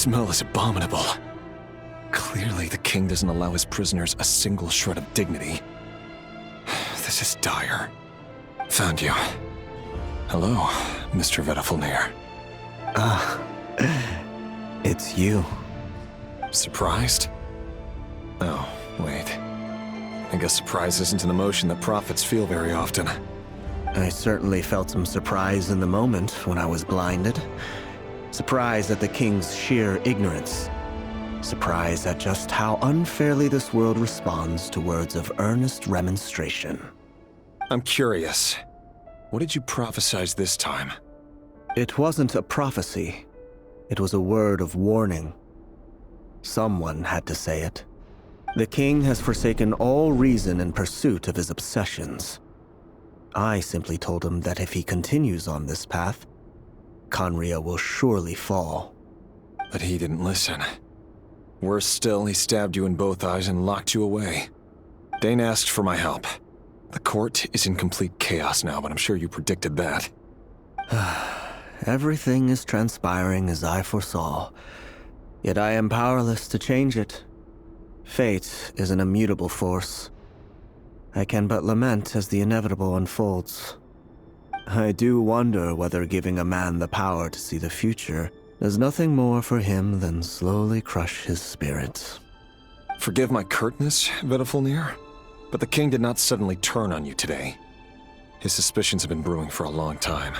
smell is abominable. Clearly, the king doesn't allow his prisoners a single shred of dignity. This is dire. Found you. Hello, Mr. Vedafulnir. It's you. Surprised? Oh, wait. I guess surprise isn't an emotion that prophets feel very often. I certainly felt some surprise in the moment when I was blinded. Surprise at the king's sheer ignorance. Surprise at just how unfairly this world responds to words of earnest remonstration. I'm curious. What did you prophesize this time? It wasn't a prophecy. It was a word of warning. Someone had to say it. The king has forsaken all reason in pursuit of his obsessions. I simply told him that if he continues on this path, Khaenri'ah will surely fall. But he didn't listen. Worse still, he stabbed you in both eyes and locked you away. Dane asked for my help. The court is in complete chaos now, but I'm sure you predicted that. Everything is transpiring as I foresaw, yet I am powerless to change it. Fate is an immutable force. I can but lament as the inevitable unfolds. I do wonder whether giving a man the power to see the future does nothing more for him than slowly crush his spirit. Forgive my curtness, Vedafulnir, but the king did not suddenly turn on you today. His suspicions have been brewing for a long time.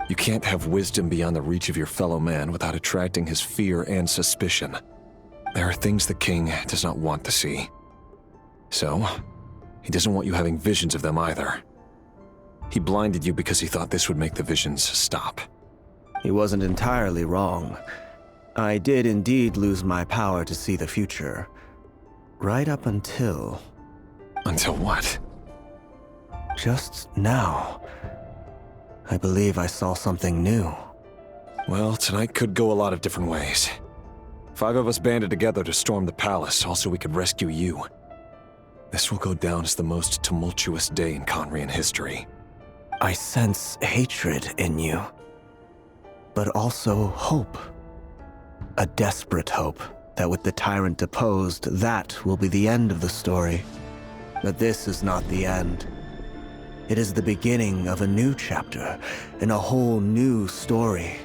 You can't have wisdom beyond the reach of your fellow man without attracting his fear and suspicion. There are things the king does not want to see. So, he doesn't want you having visions of them either. He blinded you because he thought this would make the visions stop. He wasn't entirely wrong. I did indeed lose my power to see the future. Right up until... Until what? Just now. I believe I saw something new. Well, tonight could go a lot of different ways. 5 of us banded together to storm the palace, also we could rescue you. This will go down as the most tumultuous day in Khaenri'ah history. I sense hatred in you, but also hope. A desperate hope that with the tyrant deposed, that will be the end of the story. But this is not the end. It is the beginning of a new chapter, in a whole new story.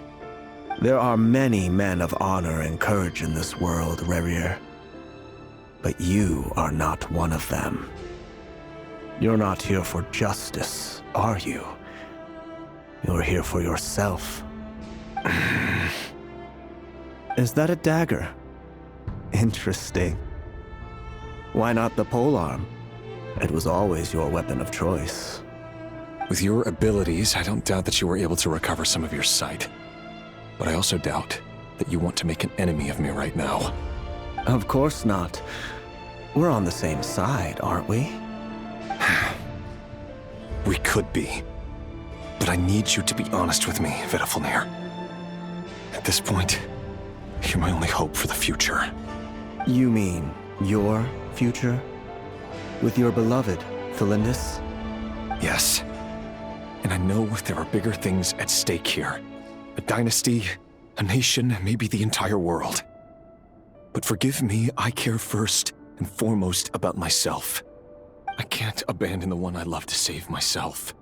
There are many men of honor and courage in this world, Rerir. But you are not one of them. You're not here for justice, are you? You're here for yourself. Is that a dagger? Interesting. Why not the polearm? It was always your weapon of choice. With your abilities, I don't doubt that you were able to recover some of your sight. But I also doubt that you want to make an enemy of me right now. Of course not. We're on the same side, aren't we? We could be. But I need you to be honest with me, Vedafulnir. At this point, you're my only hope for the future. You mean your future? With your beloved, Felindis? Yes. And I know there are bigger things at stake here. A dynasty, a nation, maybe the entire world. But forgive me, I care first and foremost about myself. I can't abandon the one I love to save myself.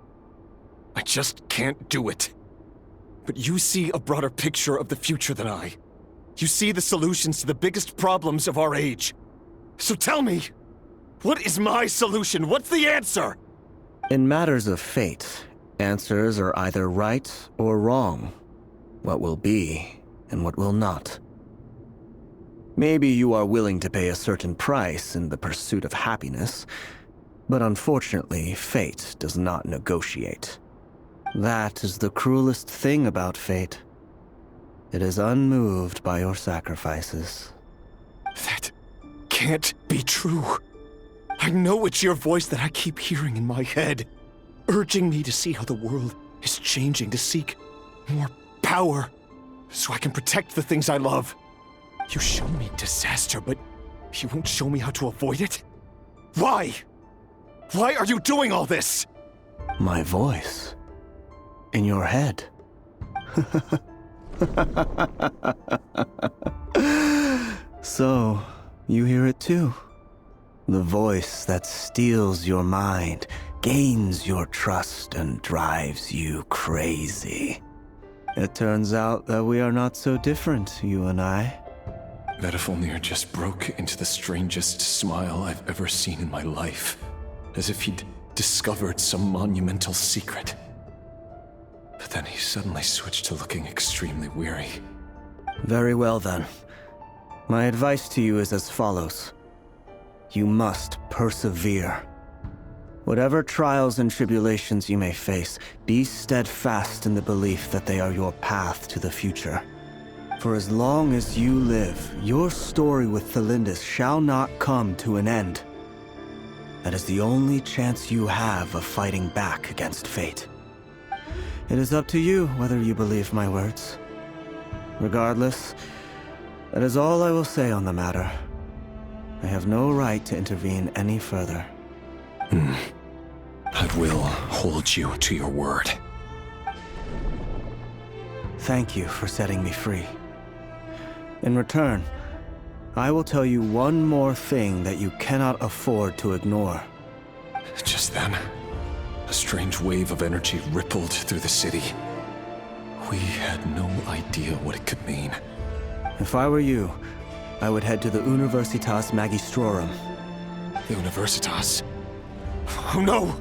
I just can't do it. But you see a broader picture of the future than I. You see the solutions to the biggest problems of our age. So tell me, what is my solution? What's the answer? In matters of fate, answers are either right or wrong. What will be and what will not. Maybe you are willing to pay a certain price in the pursuit of happiness, but unfortunately, fate does not negotiate. That is the cruelest thing about fate. It is unmoved by your sacrifices. That can't be true. I know it's your voice that I keep hearing in my head, urging me to see how the world is changing, to seek more power, so I can protect the things I love. You show me disaster, but you won't show me how to avoid it? Why? Why are you doing all this? My voice. In your head. So, you hear it too? The voice that steals your mind, gains your trust, and drives you crazy. It turns out that we are not so different, you and I. Vedifilnir just broke into the strangest smile I've ever seen in my life, as if he'd discovered some monumental secret. But then he suddenly switched to looking extremely weary. Very well then. My advice to you is as follows. You must persevere. Whatever trials and tribulations you may face, be steadfast in the belief that they are your path to the future. For as long as you live, your story with Thelindis shall not come to an end. That is the only chance you have of fighting back against fate. It is up to you whether you believe my words. Regardless, that is all I will say on the matter. I have no right to intervene any further. I will hold you to your word. Thank you for setting me free. In return, I will tell you one more thing that you cannot afford to ignore. Just then, a strange wave of energy rippled through the city. We had no idea what it could mean. If I were you, I would head to the Universitas Magistrorum. The Universitas? Oh no!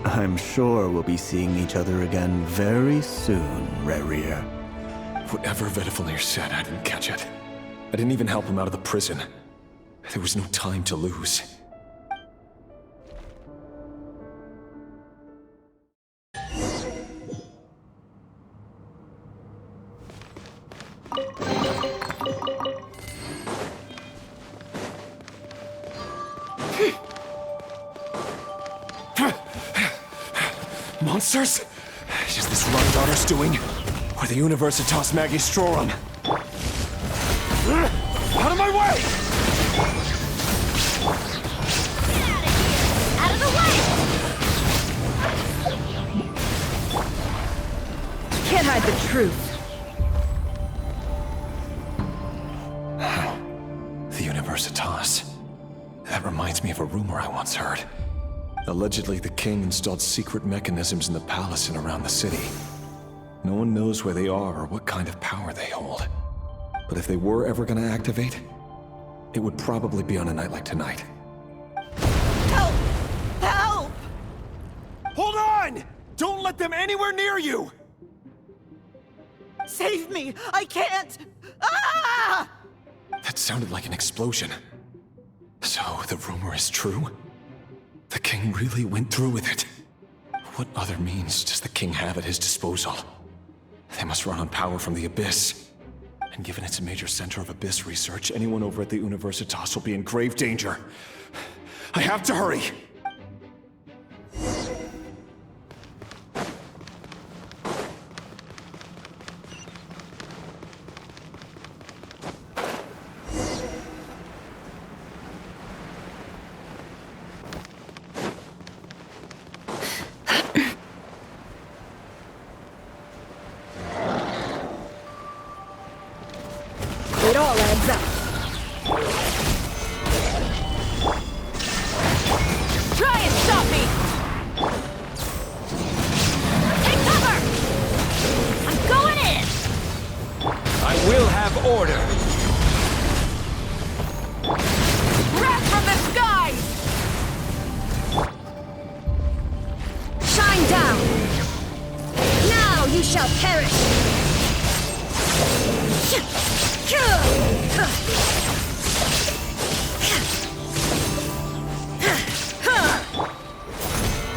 I'm sure we'll be seeing each other again very soon, Rerir. Whatever Vedifilnir said, I didn't catch it. I didn't even help him out of the prison. There was no time to lose. Monsters? Is this Rundauter's doing? Or the Universitas Magistrorum? Out of my way! Out of the way! Can't hide the truth. The Universitas. That reminds me of a rumor I once heard. Allegedly, the king installed secret mechanisms in the palace and around the city. No one knows where they are or what kind of power they hold. But if they were ever gonna activate, it would probably be on a night like tonight. Help! Help! Hold on! Don't let them anywhere near you! Save me! I can't! Ah! That sounded like an explosion. So, the rumor is true? The king really went through with it. What other means does the king have at his disposal? They must run on power from the Abyss. And given it's a major center of Abyss research, anyone over at the Universitas will be in grave danger. I have to hurry! It all adds up. Try and stop me! Take cover! I'm going in! I will have order. Wrath from the skies! Shine down! Now you shall perish!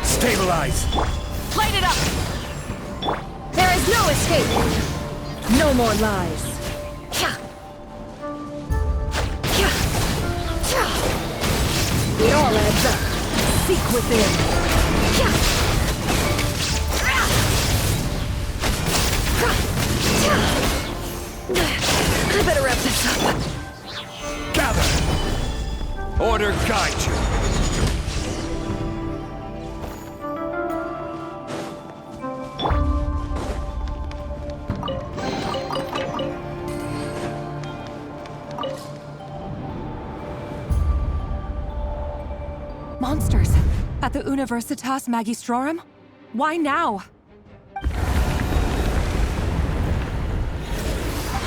Stabilize. Light it up! There is no escape! No more lies! It all adds up. Seek within. I better wrap this up. Gather. Order guide you. monsters at the Universitas Magistrorum? Why now?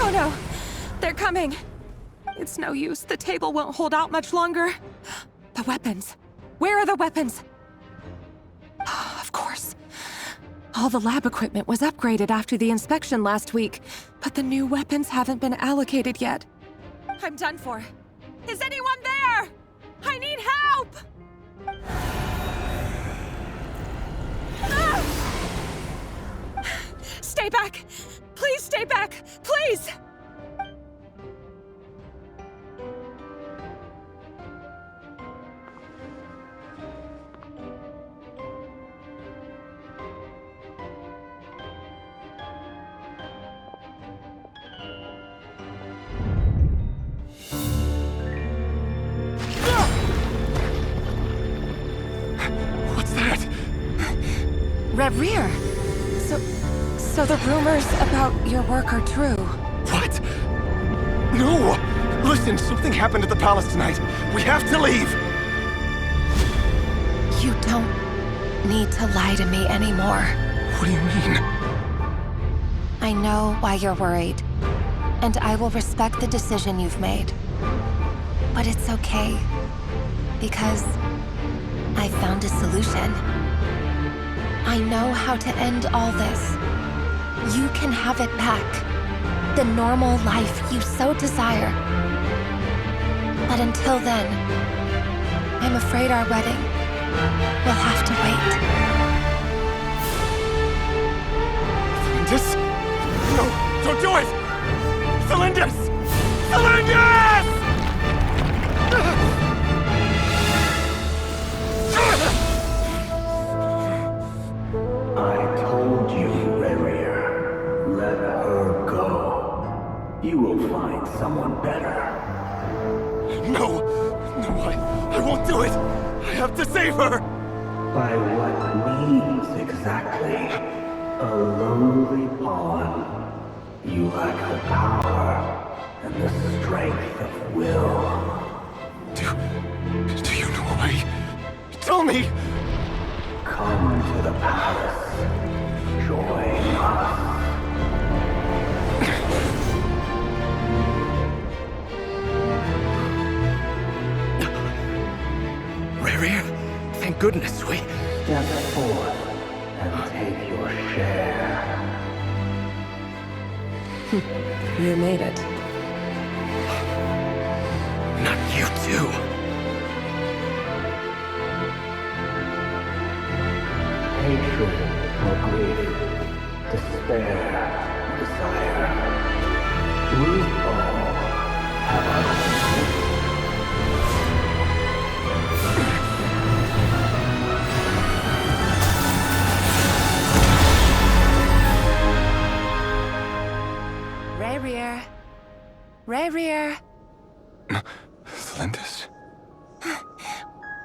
Oh no! They're coming! It's no use. The table won't hold out much longer. The weapons. Where are the weapons? Of course. All the lab equipment was upgraded after the inspection last week, but the new weapons haven't been allocated yet. I'm done for. Is anyone there? I need help! Ah! Stay back! Please stay back! Please! What's that? Rear. So the rumors about your work are true. What? No! Listen, something happened at the palace tonight. We have to leave! You don't need to lie to me anymore. What do you mean? I know why you're worried, and I will respect the decision you've made. But it's okay, because I found a solution. I know how to end all this. You can have it back. The normal life you so desire. But until then, I'm afraid our wedding will have to wait. Celindus? No, don't do it! Celindus! Celindus! I told you, Rerir. Let her go. You will find someone better. No! No, I won't do it! I have to save her! By what means exactly? A lowly pawn. You lack the power and the strength of will. Do you know why? Tell me! Come to the palace. Join us. Rerir, thank goodness we... Step forth and take your share. You made it. Not you too. Hatred or grief, despair, desire. We all have our limits. Rerir. Celindus?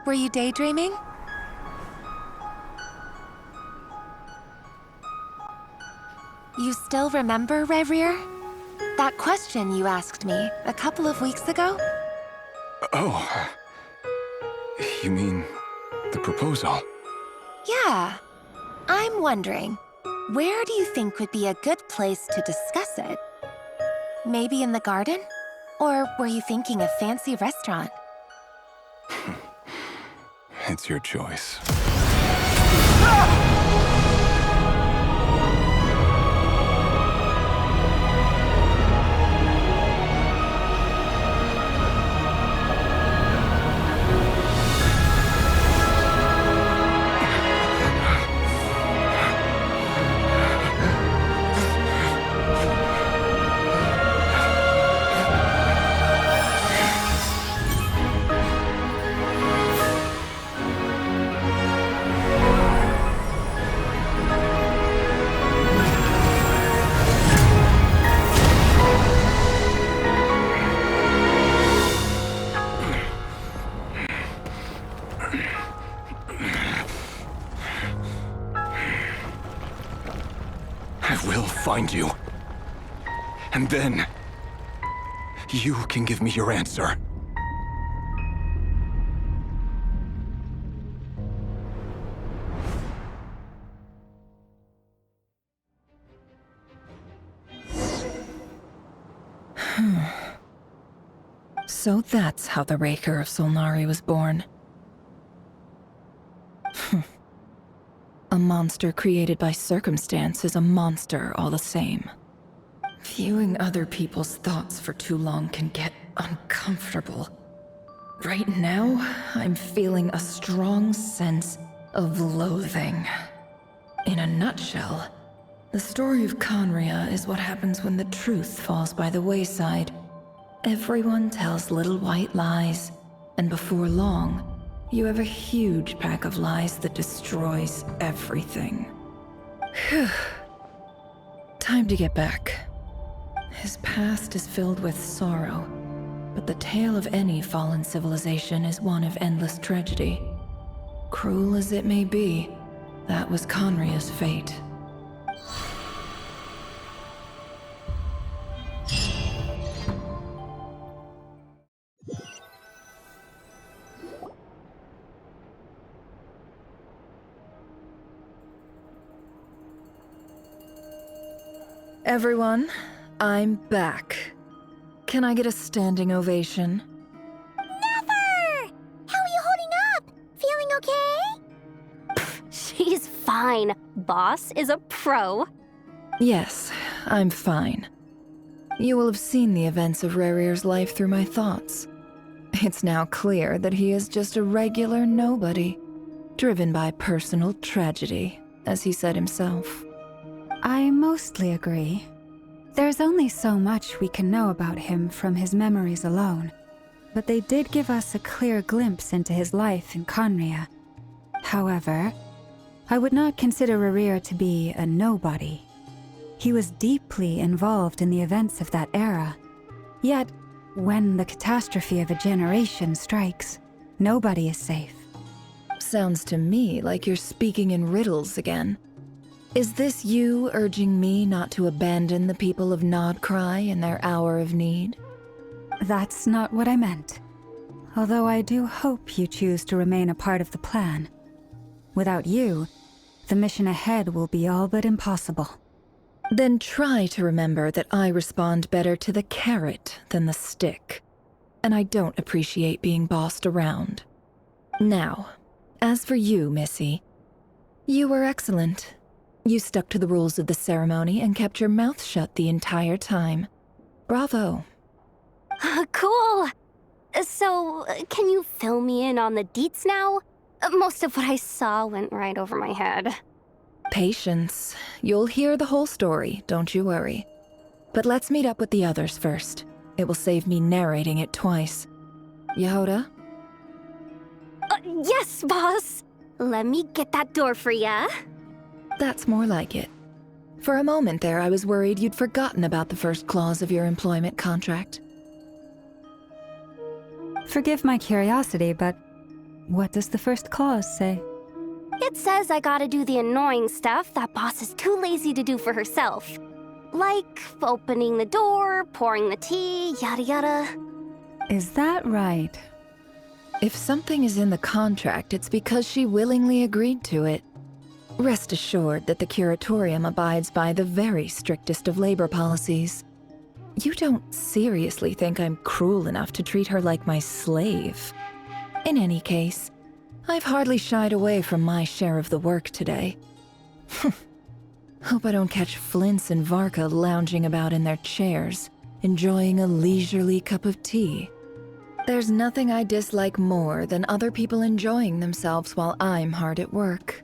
Were you daydreaming? You still remember, Rerir? That question you asked me a couple of weeks ago? Oh. You mean the proposal? Yeah. I'm wondering, where do you think would be a good place to discuss it? Maybe in the garden? Or were you thinking a fancy restaurant? It's your choice. I will find you. And then, you can give me your answer. So that's how the Raker of Solnari was born. A monster created by circumstance is a monster all the same. Viewing other people's thoughts for too long can get uncomfortable. Right now, I'm feeling a strong sense of loathing. In a nutshell, the story of Conria is what happens when the truth falls by the wayside. Everyone tells little white lies, and before long, you have a huge pack of lies that destroys everything. Phew. Time to get back. His past is filled with sorrow, but the tale of any fallen civilization is one of endless tragedy. Cruel as it may be, that was Conria's fate. Everyone, I'm back. Can I get a standing ovation? Never! How are you holding up? Feeling okay? She's fine. Boss is a pro. Yes, I'm fine. You will have seen the events of Rarir's life through my thoughts. It's now clear that he is just a regular nobody, driven by personal tragedy, as he said himself. I mostly agree. There's only so much we can know about him from his memories alone, but they did give us a clear glimpse into his life in Conria. However, I would not consider Rarir to be a nobody. He was deeply involved in the events of that era. Yet, when the catastrophe of a generation strikes, nobody is safe. Sounds to me like you're speaking in riddles again. Is this you urging me not to abandon the people of Nodcry in their hour of need? That's not what I meant. Although I do hope you choose to remain a part of the plan. Without you, the mission ahead will be all but impossible. Then try to remember that I respond better to the carrot than the stick. And I don't appreciate being bossed around. Now, as for you, Missy, you were excellent. You stuck to the rules of the ceremony and kept your mouth shut the entire time. Bravo. Cool. So, can you fill me in on the deets now? Most of what I saw went right over my head. Patience. You'll hear the whole story, don't you worry. But let's meet up with the others first. It will save me narrating it twice. Yehoda? Yes, boss. Let me get that door for ya. That's more like it. For a moment there, I was worried you'd forgotten about the first clause of your employment contract. Forgive my curiosity, but what does the first clause say? It says I gotta do the annoying stuff that boss is too lazy to do for herself. Like opening the door, pouring the tea, yada yada. Is that right? If something is in the contract, it's because she willingly agreed to it. Rest assured that the Curatorium abides by the very strictest of labor policies. You don't seriously think I'm cruel enough to treat her like my slave? In any case, I've hardly shied away from my share of the work today. Hope I don't catch Flintz and Varka lounging about in their chairs, enjoying a leisurely cup of tea. There's nothing I dislike more than other people enjoying themselves while I'm hard at work.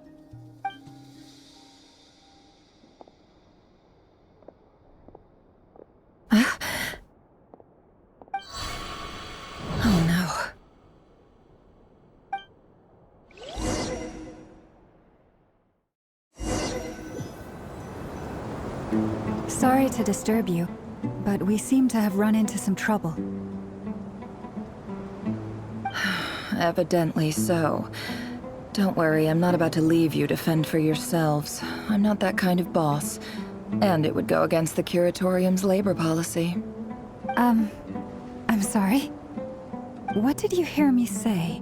Oh no. Sorry to disturb you, but we seem to have run into some trouble. Evidently so. Don't worry, I'm not about to leave you to fend for yourselves. I'm not that kind of boss. And it would go against the Curatorium's labor policy. I'm sorry? What did you hear me say?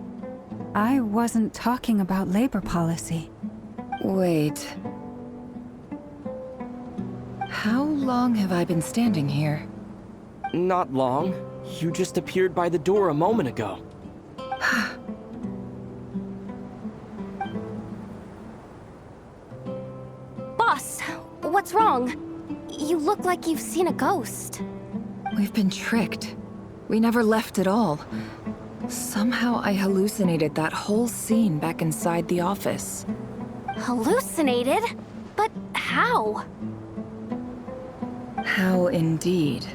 I wasn't talking about labor policy. Wait. How long have I been standing here? Not long. You just appeared by the door a moment ago. Boss, what's wrong? You look like you've seen a ghost. We've been tricked. We never left at all. Somehow I hallucinated that whole scene back inside the office. Hallucinated? But how? How indeed.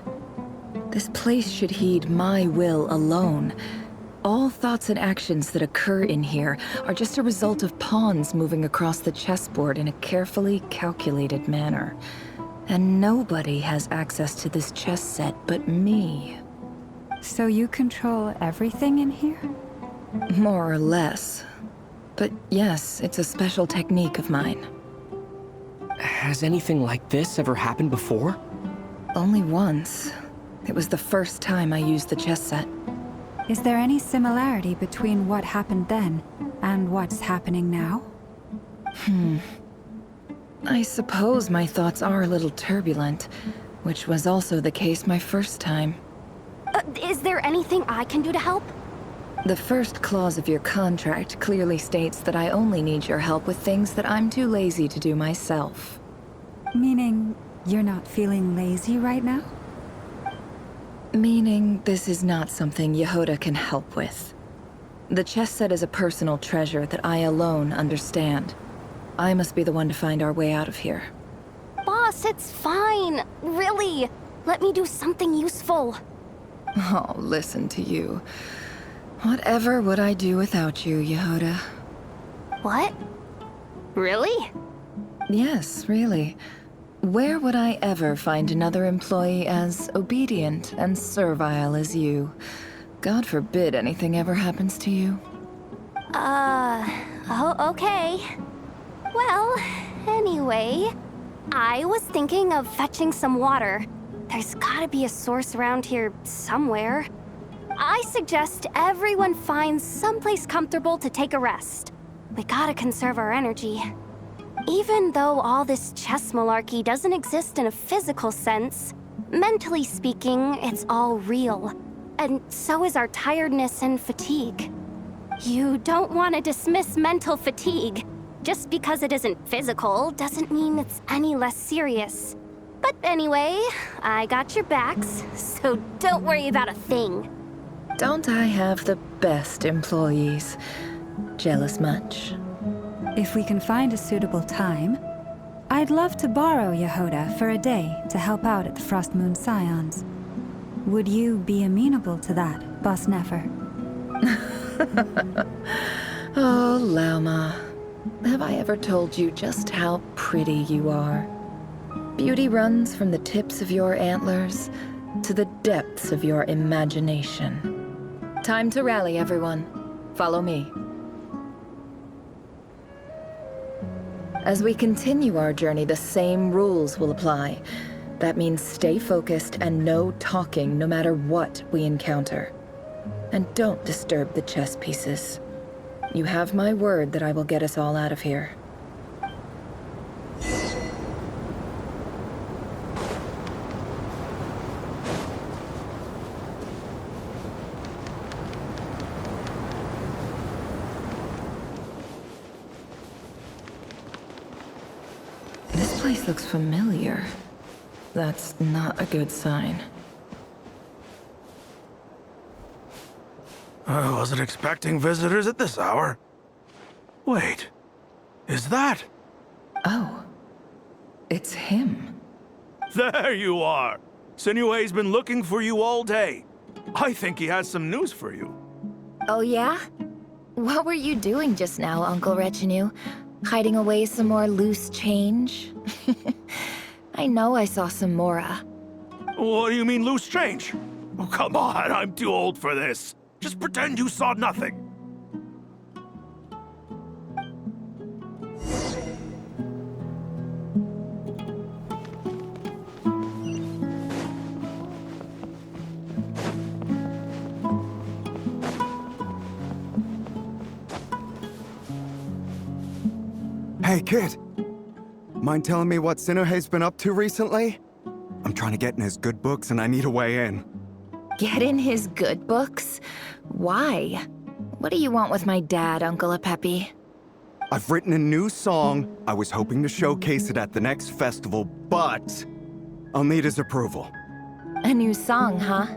This place should heed my will alone. All thoughts and actions that occur in here are just a result of pawns moving across the chessboard in a carefully calculated manner. And nobody has access to this chess set but me. So you control everything in here? More or less. But yes, it's a special technique of mine. Has anything like this ever happened before? Only once. It was the first time I used the chess set. Is there any similarity between what happened then and what's happening now? I suppose my thoughts are a little turbulent, which was also the case my first time. Is there anything I can do to help? The first clause of your contract clearly states that I only need your help with things that I'm too lazy to do myself. Meaning, you're not feeling lazy right now? Meaning this is not something Yehoda can help with. The chess set is a personal treasure that I alone understand. I must be the one to find our way out of here. Boss, it's fine. Really. Let me do something useful. Oh, listen to you. Whatever would I do without you, Yehoda? What? Really? Yes, really. Where would I ever find another employee as obedient and servile as you? God forbid anything ever happens to you. Oh, okay. Well, anyway, I was thinking of fetching some water. There's gotta be a source around here somewhere. I suggest everyone finds someplace comfortable to take a rest. We gotta conserve our energy. Even though all this chess malarkey doesn't exist in a physical sense, mentally speaking, it's all real. And so is our tiredness and fatigue. You don't want to dismiss mental fatigue. Just because it isn't physical doesn't mean it's any less serious. But anyway, I got your backs, so don't worry about a thing. Don't I have the best employees? Jealous much? If we can find a suitable time, I'd love to borrow Yehoda for a day to help out at the Frost Moon Scions. Would you be amenable to that, Boss Nefer? Oh, Lauma. Have I ever told you just how pretty you are? Beauty runs from the tips of your antlers to the depths of your imagination. Time to rally, everyone. Follow me. As we continue our journey, the same rules will apply. That means stay focused and no talking no matter what we encounter. And don't disturb the chess pieces. You have my word that I will get us all out of here. This place looks familiar. That's not a good sign. I wasn't expecting visitors at this hour. Wait, is that? Oh, it's him. There you are! Sinue's been looking for you all day. I think he has some news for you. Oh yeah? What were you doing just now, Uncle Retinue? Hiding away some more loose change? I know I saw some Mora. What do you mean loose change? Oh, come on, I'm too old for this. Just pretend you saw nothing. Hey, kid. Mind telling me what Sinuhe's been up to recently? I'm I'm trying to get in his good books and I need a way in. Get in his good books? Why? What do you want with my dad, Uncle Apepi? I've written a new song. I was hoping to showcase it at the next festival, but I'll need his approval. A new song, huh?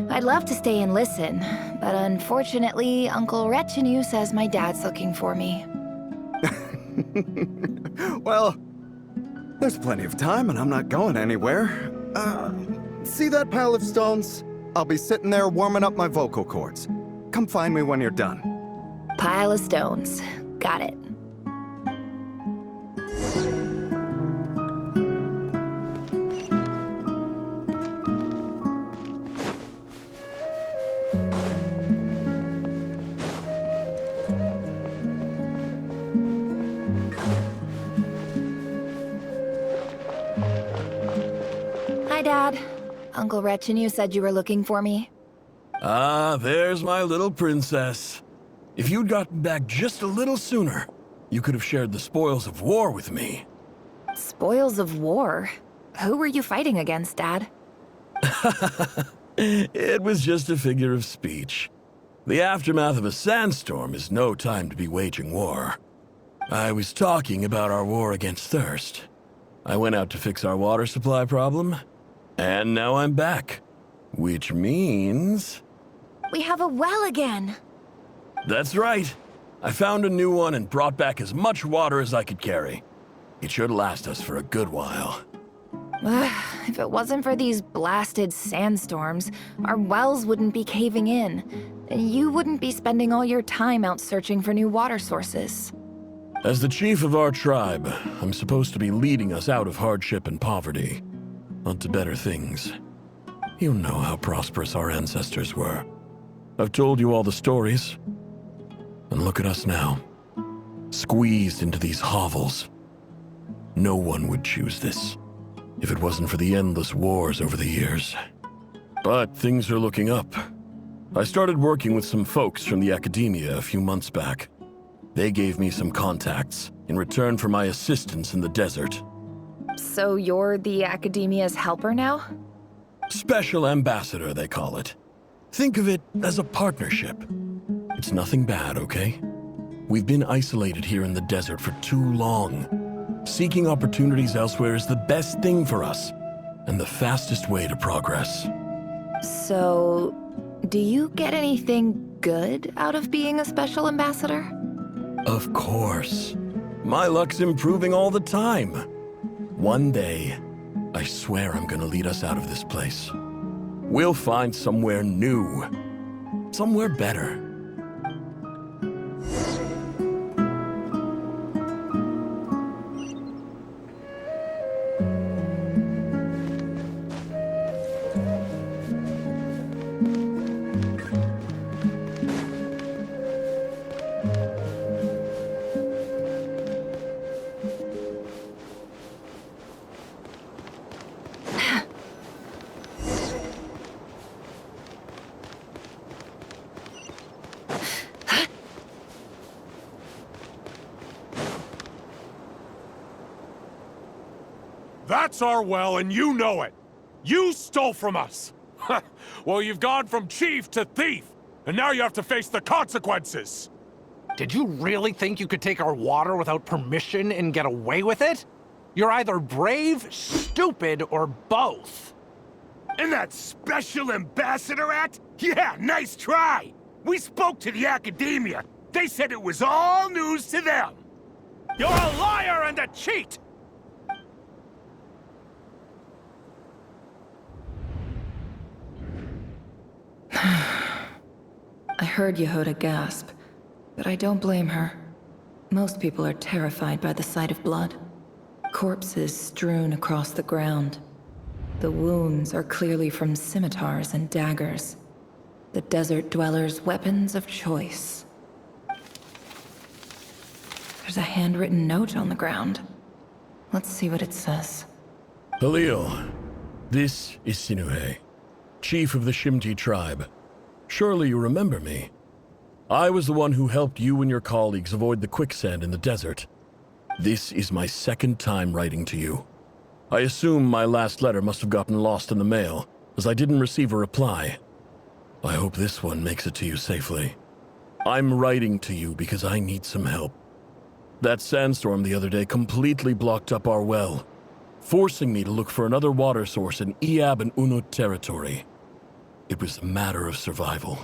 I'd love to stay and listen, but unfortunately, Uncle Retinue says my dad's looking for me. Well, there's plenty of time and I'm not going anywhere. See that pile of stones? I'll be sitting there warming up my vocal cords. Come find me when you're done. Pile of stones. Got it. Hi, Dad. Uncle Retinue said you were looking for me. Ah, there's my little princess. If you'd gotten back just a little sooner, you could have shared the spoils of war with me. Spoils of war? Who were you fighting against, Dad? It was just a figure of speech. The aftermath of a sandstorm is no time to be waging war. I was talking about our war against thirst. I went out to fix our water supply problem, and now I'm back. Which means... We have a well again! That's right. I found a new one and brought back as much water as I could carry. It should last us for a good while. If it wasn't for these blasted sandstorms, our wells wouldn't be caving in. And you wouldn't be spending all your time out searching for new water sources. As the chief of our tribe, I'm supposed to be leading us out of hardship and poverty, onto better things. You know how prosperous our ancestors were. I've told you all the stories. And look at us now, squeezed into these hovels. No one would choose this, if it wasn't for the endless wars over the years. But things are looking up. I started working with some folks from the academia a few months back. They gave me some contacts in return for my assistance in the desert. So you're the academia's helper now? Special ambassador, they call it. Think of it as a partnership. It's nothing bad, okay? We've been isolated here in the desert for too long. Seeking opportunities elsewhere is the best thing for us, and the fastest way to progress. So, do you get anything good out of being a special ambassador? Of course. My luck's improving all the time. One day, I swear I'm gonna lead us out of this place. We'll find somewhere new. Somewhere better. That's our well, and you know it. You stole from us. Well, you've gone from chief to thief, and now you have to face the consequences. Did you really think you could take our water without permission and get away with it? You're either brave, stupid, or both. And that special ambassador act? Yeah, nice try. We spoke to the academia. They said it was all news to them. You're a liar and a cheat! I heard Yehoda gasp, but I don't blame her. Most people are terrified by the sight of blood. Corpses strewn across the ground. The wounds are clearly from scimitars and daggers. The desert dwellers' weapons of choice. There's a handwritten note on the ground. Let's see what it says. Halil, this is Sinuhe, chief of the Shimti tribe. Surely you remember me. I was the one who helped you and your colleagues avoid the quicksand in the desert. This is my second time writing to you. I assume my last letter must have gotten lost in the mail, as I didn't receive a reply. I hope this one makes it to you safely. I'm writing to you because I need some help. That sandstorm the other day completely blocked up our well, forcing me to look for another water source in Iab and Unut territory. It was a matter of survival.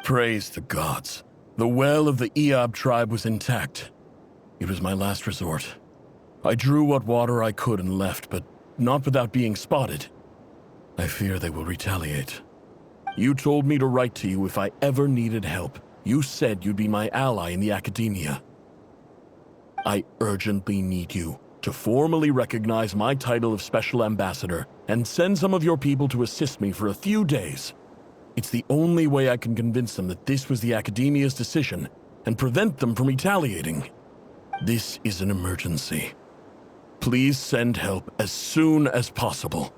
Praise the gods. The well of the Iab tribe was intact. It was my last resort. I drew what water I could and left, but not without being spotted. I fear they will retaliate. You told me to write to you if I ever needed help. You said you'd be my ally in the academia. I urgently need you to formally recognize my title of Special Ambassador and send some of your people to assist me for a few days. It's the only way I can convince them that this was the academia's decision and prevent them from retaliating. This is an emergency. Please send help as soon as possible.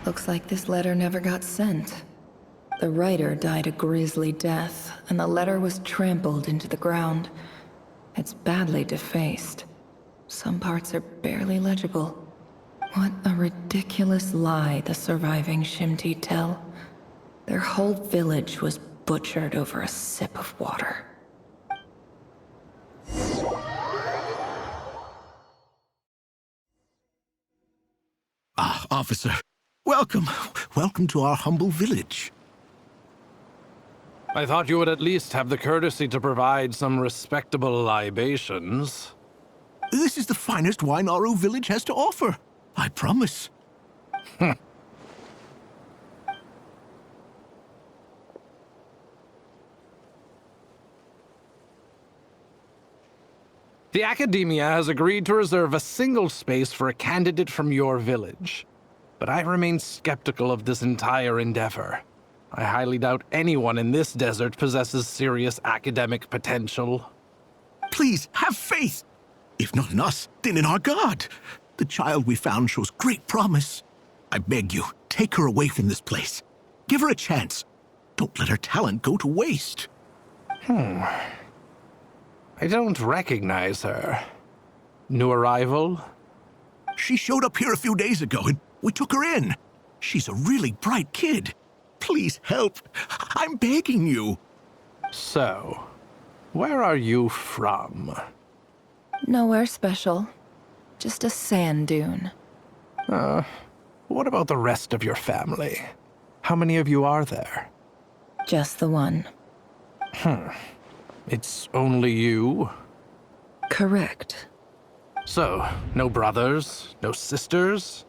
Looks like this letter never got sent. The writer died a grisly death, and the letter was trampled into the ground. It's badly defaced. Some parts are barely legible. What a ridiculous lie the surviving Shimti tell. Their whole village was butchered over a sip of water. Ah, officer. Welcome. Welcome to our humble village. I thought you would at least have the courtesy to provide some respectable libations. This is the finest wine Aru village has to offer. I promise. The Academia has agreed to reserve a single space for a candidate from your village. But I remain skeptical of this entire endeavor. I highly doubt anyone in this desert possesses serious academic potential. Please, have faith. If not in us, then in our god. The child we found shows great promise. I beg you, take her away from this place. Give her a chance. Don't let her talent go to waste. I don't recognize her. New arrival? She showed up here a few days ago and we took her in. She's a really bright kid. Please help. I'm begging you. So, where are you from? Nowhere special. Just a sand dune. What about the rest of your family? How many of you are there? Just the one. It's only you? Correct. So, no brothers, no sisters,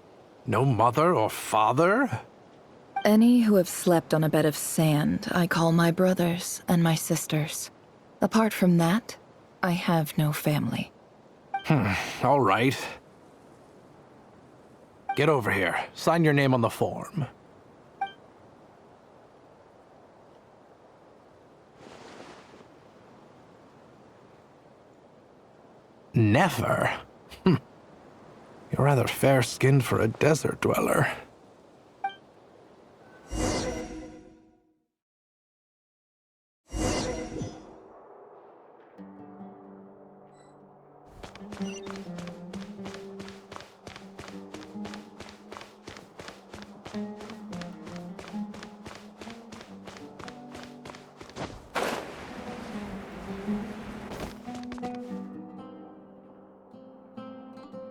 no mother or father? Any who have slept on a bed of sand, I call my brothers and my sisters. Apart from that, I have no family. All right. Get over here. Sign your name on the form. Never? You're rather fair-skinned for a desert dweller.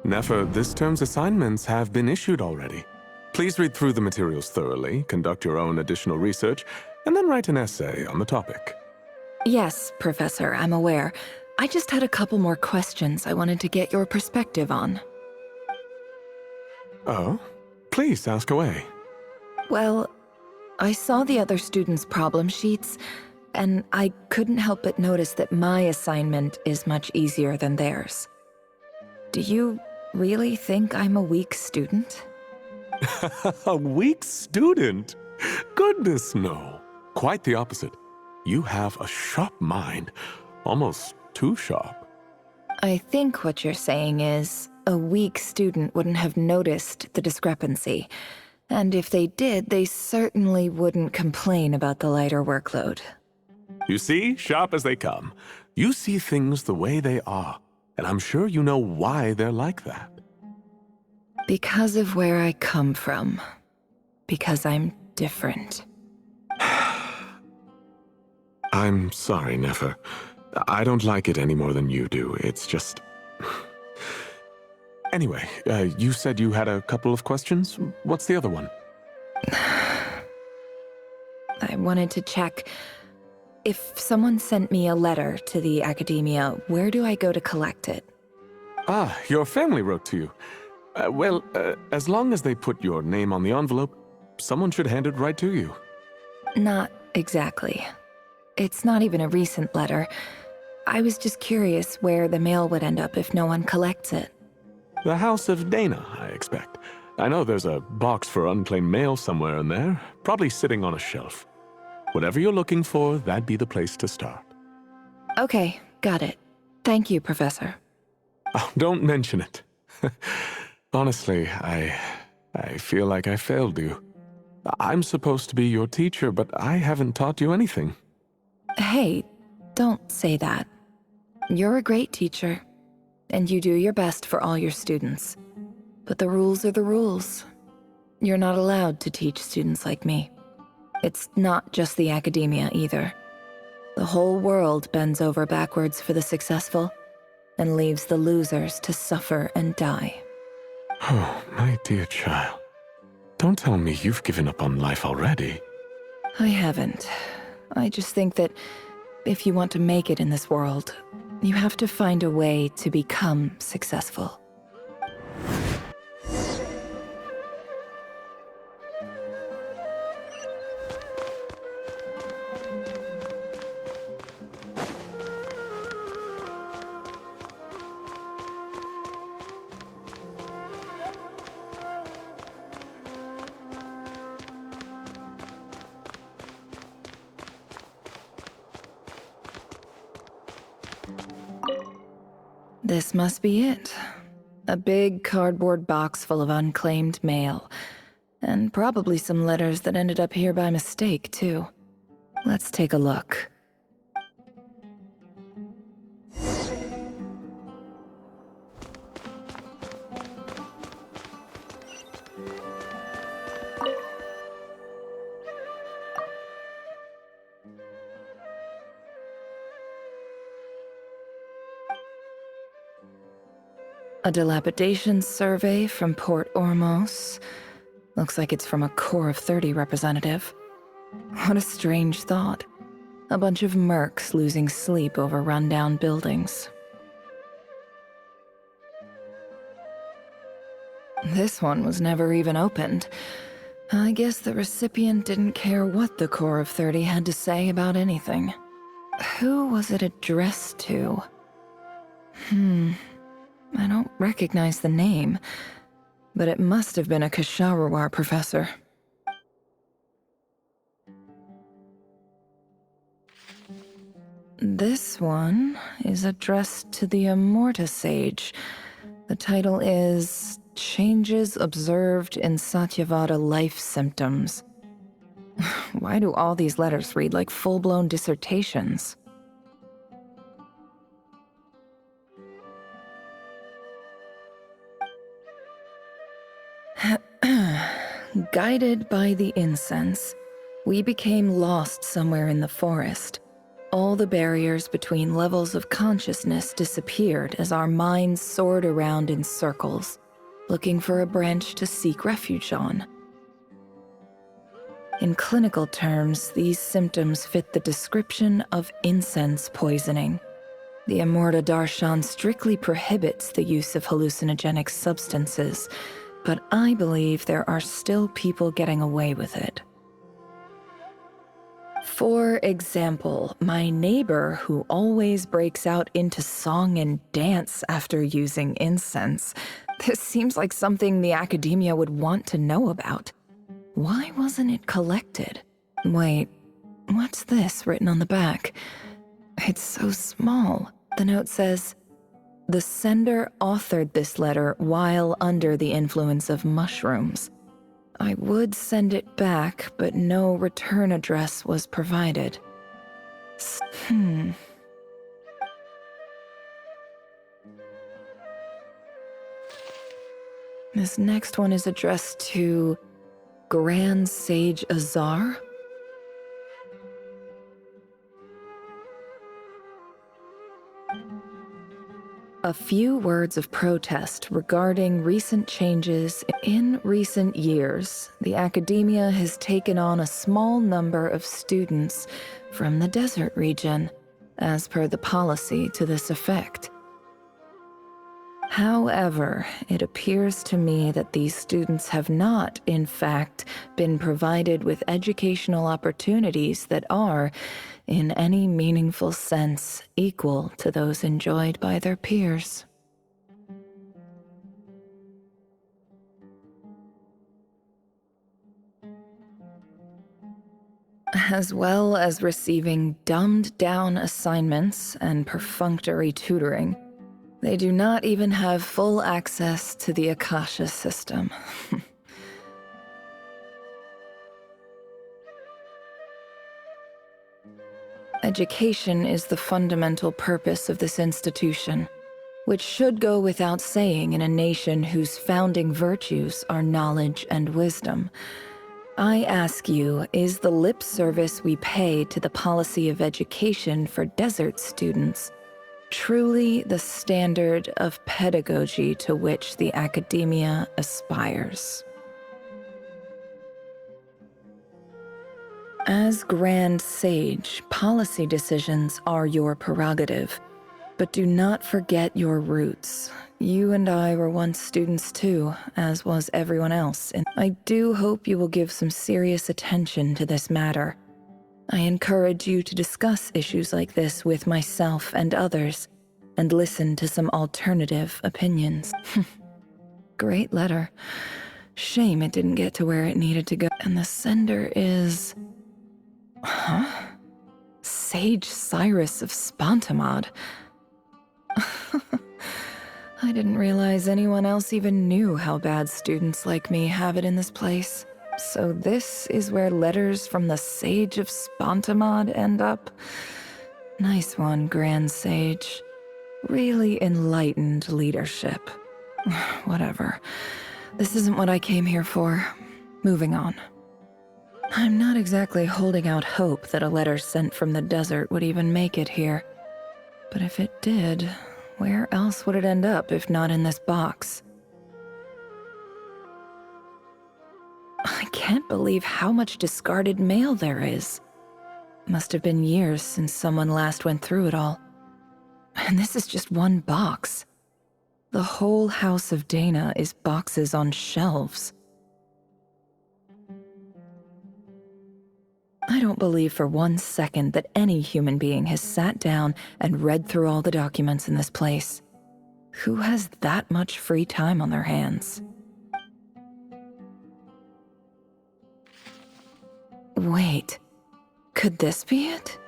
Nefer, this term's assignments have been issued already. Please read through the materials thoroughly, conduct your own additional research, and then write an essay on the topic. Yes, Professor, I'm aware. I just had a couple more questions I wanted to get your perspective on. Oh? Please ask away. Well, I saw the other students' problem sheets, and I couldn't help but notice that my assignment is much easier than theirs. Do you really think I'm a weak student? A weak student? Goodness, no. Quite the opposite. You have a sharp mind. Almost too sharp. I think what you're saying is, a weak student wouldn't have noticed the discrepancy. And if they did, they certainly wouldn't complain about the lighter workload. You see, sharp as they come. You see things the way they are. And I'm sure you know why they're like that. Because of where I come from. Because I'm different. I'm sorry, Nefer. I don't like it any more than you do. It's just... Anyway, you said you had a couple of questions. What's the other one? I wanted to check. If someone sent me a letter to the academia, where do I go to collect it? Ah, your family wrote to you. Well, as long as they put your name on the envelope, someone should hand it right to you. Not exactly. It's not even a recent letter. I was just curious where the mail would end up if no one collects it. The House of Dana, I expect. I know there's a box for unclaimed mail somewhere in there, probably sitting on a shelf. Whatever you're looking for, that'd be the place to start. Okay, got it. Thank you, Professor. Oh, don't mention it. Honestly, I feel like I failed you. I'm supposed to be your teacher, but I haven't taught you anything. Hey, don't say that. You're a great teacher, and you do your best for all your students. But the rules are the rules. You're not allowed to teach students like me. It's not just the academia either. The whole world bends over backwards for the successful and leaves the losers to suffer and die. Oh, my dear child. Don't tell me you've given up on life already. I haven't. I just think that if you want to make it in this world, you have to find a way to become successful. This must be it. A big cardboard box full of unclaimed mail. And probably some letters that ended up here by mistake, too. Let's take a look. A dilapidation survey from Port Ormos. Looks like it's from a Core of 30 representative. What a strange thought. A bunch of mercs losing sleep over rundown buildings. This one was never even opened. I guess the recipient didn't care what the Core of 30 had to say about anything. Who was it addressed to? I don't recognize the name, but it must have been a Kasharawar professor. This one is addressed to the Immorta Sage. The title is Changes Observed in Satyavada Life Symptoms. Why do all these letters read like full-blown dissertations? Guided by the incense, we became lost somewhere in the forest. All the barriers between levels of consciousness disappeared as our minds soared around in circles, looking for a branch to seek refuge on. In clinical terms, these symptoms fit the description of incense poisoning. The Immorta Darshan strictly prohibits the use of hallucinogenic substances, but I believe there are still people getting away with it. For example, my neighbor who always breaks out into song and dance after using incense. This seems like something the academia would want to know about. Why wasn't it collected? Wait, what's this written on the back? It's so small. The note says, "The sender authored this letter while under the influence of mushrooms. I would send it back, but no return address was provided." This next one is addressed to Grand Sage Azar. A few words of protest regarding recent changes. In recent years, the academia has taken on a small number of students from the desert region, as per the policy to this effect. However, it appears to me that these students have not, in fact, been provided with educational opportunities that are, in any meaningful sense, equal to those enjoyed by their peers. As well as receiving dumbed-down assignments and perfunctory tutoring, they do not even have full access to the Akasha system. Education is the fundamental purpose of this institution, which should go without saying in a nation whose founding virtues are knowledge and wisdom. I ask you, is the lip service we pay to the policy of education for desert students truly the standard of pedagogy to which the academia aspires? As Grand Sage, policy decisions are your prerogative, but do not forget your roots. You and I were once students too, as was everyone else, and I do hope you will give some serious attention to this matter. I encourage you to discuss issues like this with myself and others, and listen to some alternative opinions. Great letter. Shame it didn't get to where it needed to go. And the sender is... Huh? Sage Cyrus of Spontamod. I didn't realize anyone else even knew how bad students like me have it in this place. So this is where letters from the Sage of Spontamod end up? Nice one, Grand Sage. Really enlightened leadership. Whatever. This isn't what I came here for. Moving on. I'm not exactly holding out hope that a letter sent from the desert would even make it here. But if it did, where else would it end up if not in this box? I can't believe how much discarded mail there is. Must have been years since someone last went through it all. And this is just one box. The whole House of Dana is boxes on shelves. I don't believe for 1 second that any human being has sat down and read through all the documents in this place. Who has that much free time on their hands? Wait, could this be it?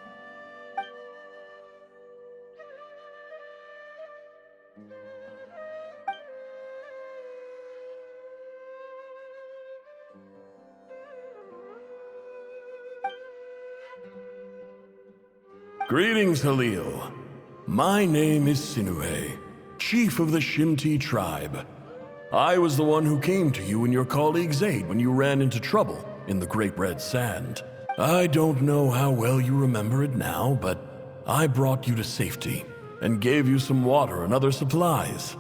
Greetings, Halil. My name is Sinuhe, chief of the Shimti tribe. I was the one who came to you and your colleague Zaid when you ran into trouble in the Great Red Sand. I don't know how well you remember it now, but I brought you to safety and gave you some water and other supplies.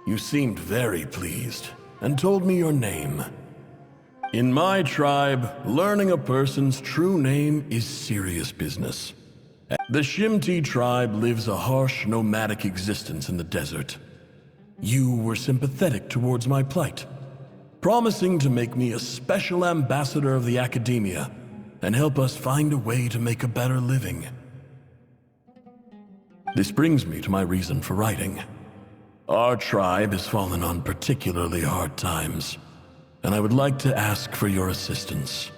You seemed very pleased and told me your name. In my tribe, learning a person's true name is serious business. The Shimti tribe lives a harsh, nomadic existence in the desert. You were sympathetic towards my plight, promising to make me a special ambassador of the academia and help us find a way to make a better living. This brings me to my reason for writing. Our tribe has fallen on particularly hard times, and I would like to ask for your assistance.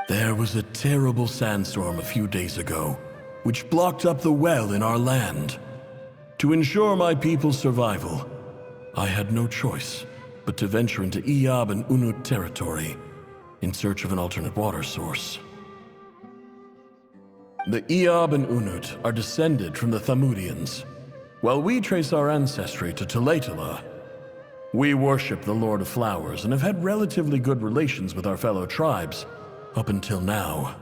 There was a terrible sandstorm a few days ago, which blocked up the well in our land. To ensure my people's survival, I had no choice but to venture into Iyab and Unut territory in search of an alternate water source. The Iyab and Unut are descended from the Thamudians, while we trace our ancestry to Tulatala. We worship the Lord of Flowers and have had relatively good relations with our fellow tribes up until now.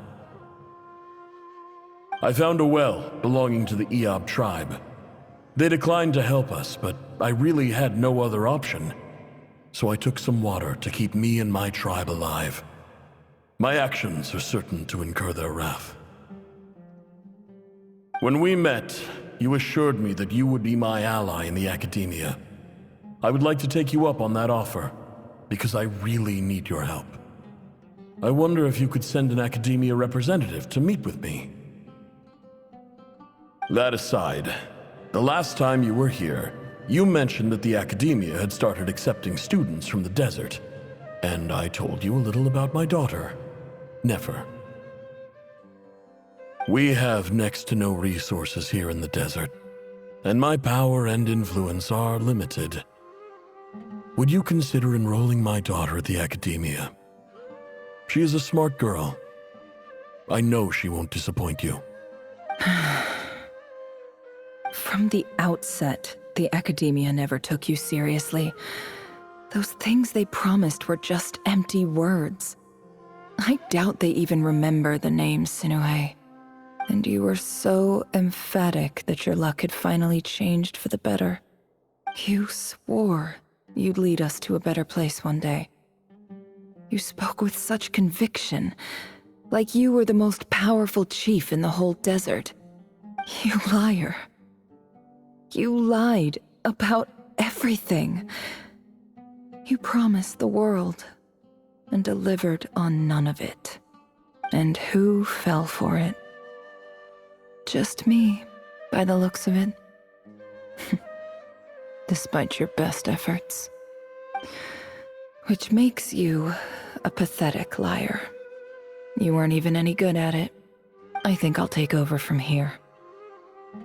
I found a well belonging to the Eob tribe. They declined to help us, but I really had no other option. So I took some water to keep me and my tribe alive. My actions are certain to incur their wrath. When we met, you assured me that you would be my ally in the academia. I would like to take you up on that offer, because I really need your help. I wonder if you could send an academia representative to meet with me. That aside, the last time you were here, you mentioned that the academia had started accepting students from the desert, and I told you a little about my daughter, Nefer. We have next to no resources here in the desert, and my power and influence are limited. Would you consider enrolling my daughter at the academia? She is a smart girl. I know she won't disappoint you. From the outset, the academia never took you seriously. Those things they promised were just empty words. I doubt they even remember the name Sinuhe. And you were so emphatic that your luck had finally changed for the better. You swore you'd lead us to a better place one day. You spoke with such conviction, like you were the most powerful chief in the whole desert. You liar. You lied about everything. You promised the world and delivered on none of it. And who fell for it? Just me, by the looks of it. Despite your best efforts. Which makes you a pathetic liar. You weren't even any good at it. I think I'll take over from here.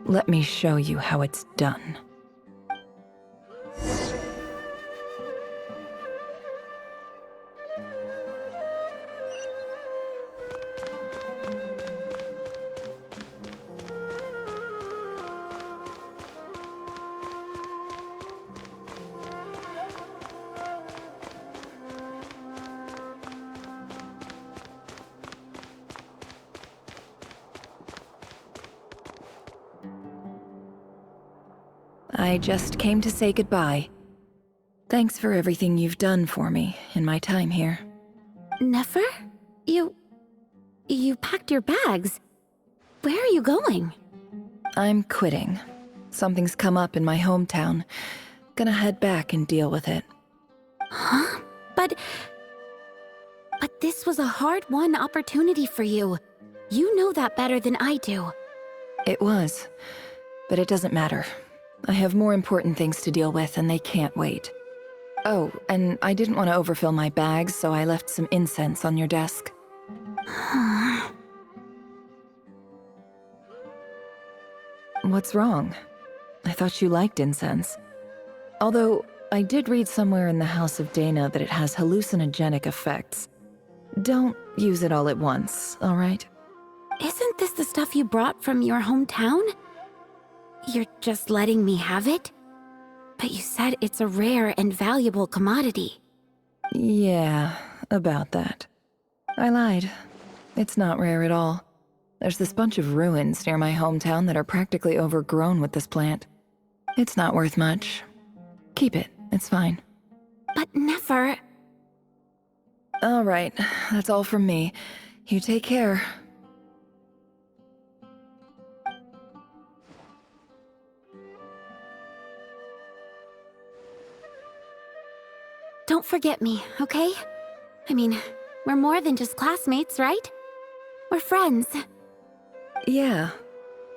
Let me show you how it's done. I just came to say goodbye. Thanks for everything you've done for me in my time here. Nefer? You packed your bags. Where are you going? I'm quitting. Something's come up in my hometown. Gonna head back and deal with it. Huh? But this was a hard-won opportunity for you. You know that better than I do. It was, but it doesn't matter. I have more important things to deal with, and they can't wait. Oh, and I didn't want to overfill my bags, so I left some incense on your desk. What's wrong? I thought you liked incense. Although, I did read somewhere in the House of Dana that it has hallucinogenic effects. Don't use it all at once, all right? Isn't this the stuff you brought from your hometown? You're just letting me have it? But you said it's a rare and valuable commodity. Yeah, about that. I lied. It's not rare at all. There's this bunch of ruins near my hometown that are practically overgrown with this plant. It's not worth much. Keep it, it's fine. But Nefer... All right, that's all from me. You take care. Don't forget me, okay? I mean, we're more than just classmates, right? We're friends. Yeah,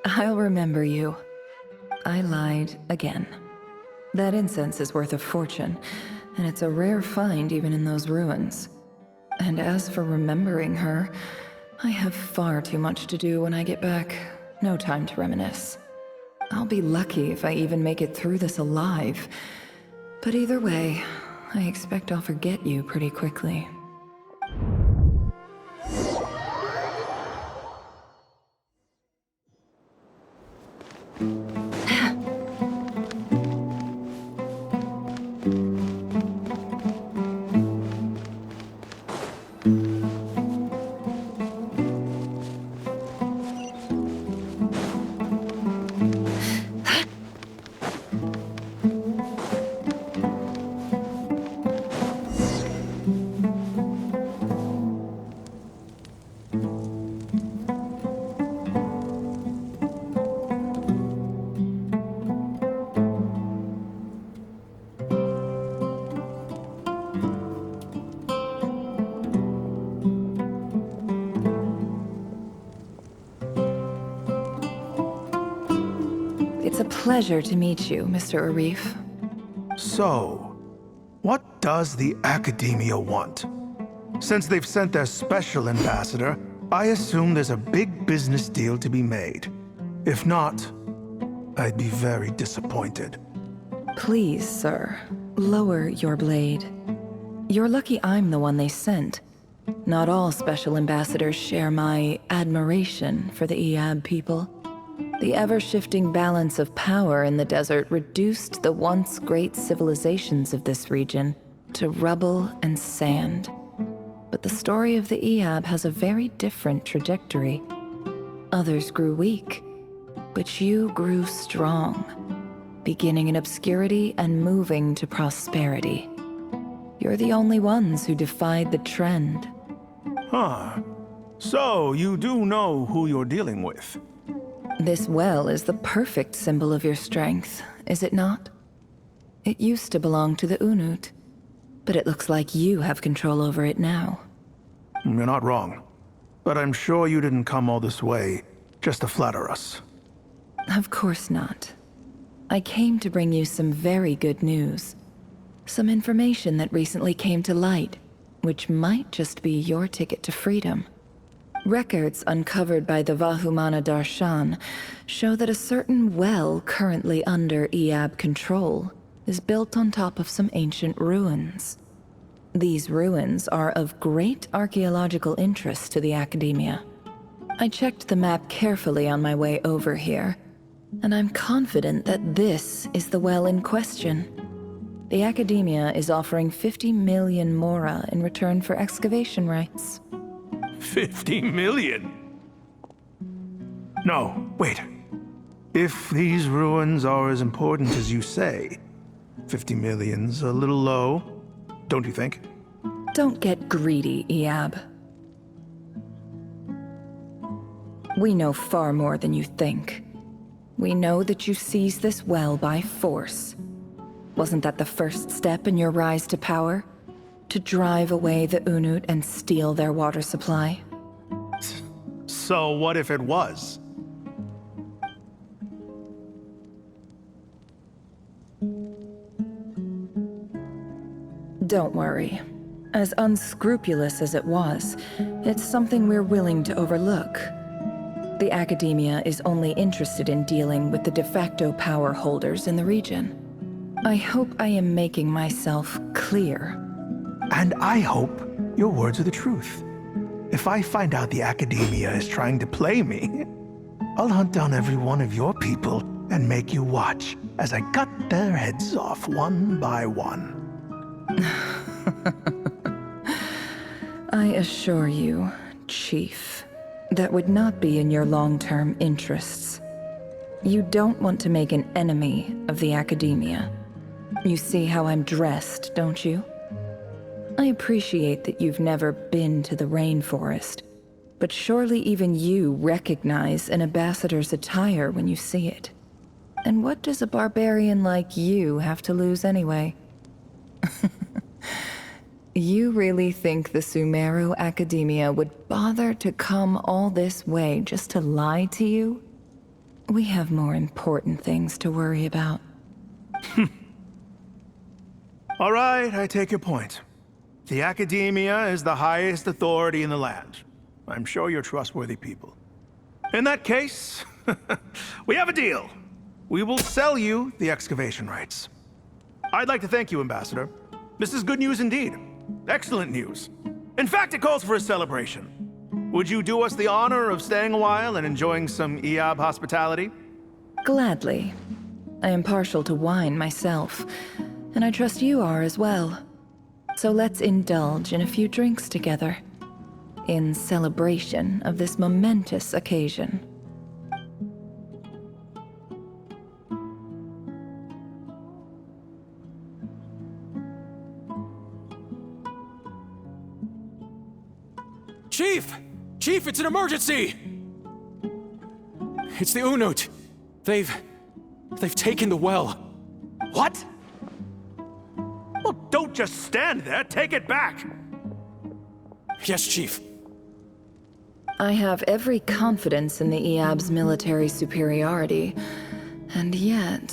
I'll remember you. I lied again. That incense is worth a fortune, and it's a rare find even in those ruins. And as for remembering her, I have far too much to do when I get back. No time to reminisce. I'll be lucky if I even make it through this alive. But either way, I expect I'll forget you pretty quickly. a pleasure to meet you, Mr. Arif. So, what does the Academia want? Since they've sent their special ambassador, I assume there's a big business deal to be made. If not, I'd be very disappointed. Please, sir, lower your blade. You're lucky I'm the one they sent. Not all special ambassadors share my admiration for the Iab people. The ever-shifting balance of power in the desert reduced the once great civilizations of this region to rubble and sand. But the story of the Iab has a very different trajectory. Others grew weak, but you grew strong, beginning in obscurity and moving to prosperity. You're the only ones who defied the trend. Huh. So, you do know who you're dealing with? This well is the perfect symbol of your strength, is it not? It used to belong to the Unut, but it looks like you have control over it now. You're not wrong. But I'm sure you didn't come all this way just to flatter us. Of course not. I came to bring you some very good news. Some information that recently came to light, which might just be your ticket to freedom. Records uncovered by the Vahumana Darshan show that a certain well currently under Iab control is built on top of some ancient ruins. These ruins are of great archaeological interest to the Academia. I checked the map carefully on my way over here, and I'm confident that this is the well in question. The Academia is offering 50 million mora in return for excavation rights. 50 million? No, wait. If these ruins are as important as you say, 50 million's a little low, don't you think? Don't get greedy, Iab. We know far more than you think. We know that you seized this well by force. Wasn't that the first step in your rise to power? To drive away the Unut and steal their water supply? So what if it was? Don't worry. As unscrupulous as it was, it's something we're willing to overlook. The Academia is only interested in dealing with the de facto power holders in the region. I hope I am making myself clear. And I hope your words are the truth. If I find out the Academia is trying to play me, I'll hunt down every one of your people and make you watch as I cut their heads off one by one. I assure you, Chief, that would not be in your long-term interests. You don't want to make an enemy of the Academia. You see how I'm dressed, don't you? I appreciate that you've never been to the rainforest, but surely even you recognize an ambassador's attire when you see it. And what does a barbarian like you have to lose anyway? You really think the Sumeru Academia would bother to come all this way just to lie to you? We have more important things to worry about. All right, I take your point. The Academia is the highest authority in the land. I'm sure you're trustworthy people. In that case, we have a deal. We will sell you the excavation rights. I'd like to thank you, Ambassador. This is good news indeed. Excellent news. In fact, it calls for a celebration. Would you do us the honor of staying a while and enjoying some Iab hospitality? Gladly. I am partial to wine myself, and I trust you are as well. So let's indulge in a few drinks together, in celebration of this momentous occasion. Chief! Chief, it's an emergency! It's the Unut. They've taken the well. What? Well, don't just stand there. Take it back. Yes, Chief. I have every confidence in the Iab's military superiority, And yet,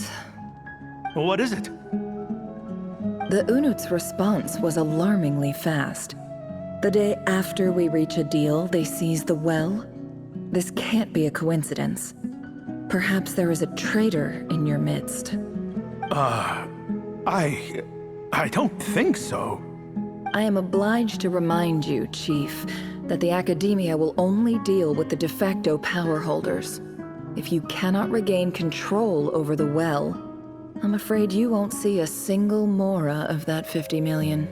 What is it? the Unut's response was alarmingly fast. The day after we reach a deal, they seize the well. This can't be a coincidence. Perhaps there is a traitor in your midst. I don't think so. I am obliged to remind you, Chief, that the Academia will only deal with the de facto power holders. If you cannot regain control over the well, I'm afraid you won't see a single mora of that 50 million.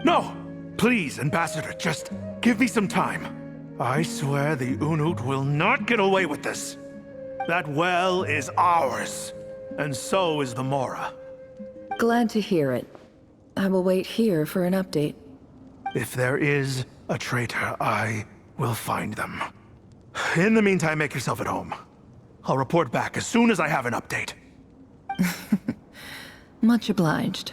No! Please, Ambassador, just give me some time. I swear the Unut will not get away with this. That well is ours, and so is the Mora. Glad to hear it. I will wait here for an update. If there is a traitor, I will find them. In the meantime, make yourself at home. I'll report back as soon as I have an update. Much obliged.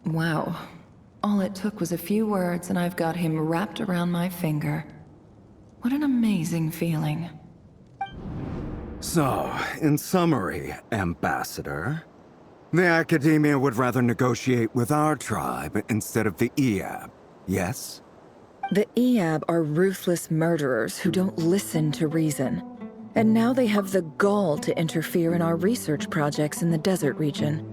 Wow. All it took was a few words and I've got him wrapped around my finger. What an amazing feeling. So, in summary, Ambassador, the Academia would rather negotiate with our tribe instead of the Eab, yes? The Eab are ruthless murderers who don't listen to reason. And now they have the gall to interfere in our research projects in the desert region.